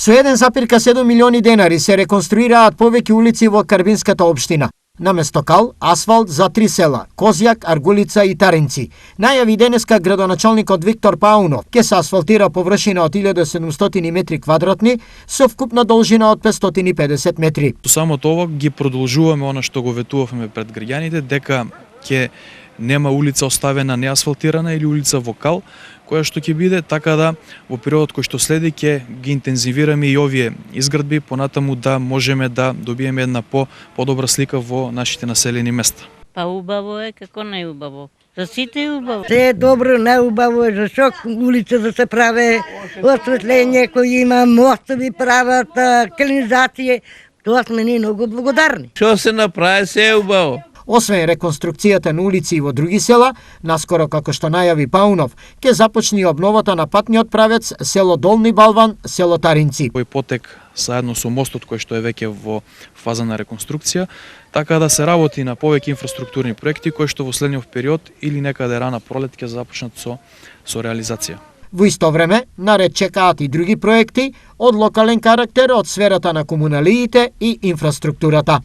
Со 1,7 милиони денари се реконструираат повеќе улици во Карбинската општина. Наместо кал, асфалт за 3 села – Козјак, Аргулица и Таринци. Најави денеска градоначалникот Виктор Паунов ке се асфалтира површина од 1700 метри квадратни со вкупна должина од 550 метри. Само тоа ги продолжуваме она што го ветувавме пред граѓаните, дека ќе нема улица оставена неасфалтирана или улица во кал, која што ќе биде, така да во периодот кој што следи ќе ги интензивираме и овие изградби, понатаму да можеме да добиеме една подобра слика во нашите населени места. Па убаво е, како не е убаво. За сите е убаво. Се е добро, не убаво е, за шок улица да се прави, осветление кои има, мостови прават, канализација. Тоа сме ни многу благодарни. Што се направи, се е убаво. Освен реконструкцијата на улици во други села, наскоро како што најави Паунов, ќе започне обновата на патниот правец село Долни Балван, село Таринци. Кој потек заедно со мостот кој што е веќе во фаза на реконструкција, така да се работи на повеќе инфраструктурни проекти кои што во следниот период или некаде рана пролет ќе започнат со реализација. Во исто време, наред чекаат и други проекти од локален карактер од сферата на комуналиите и инфраструктурата.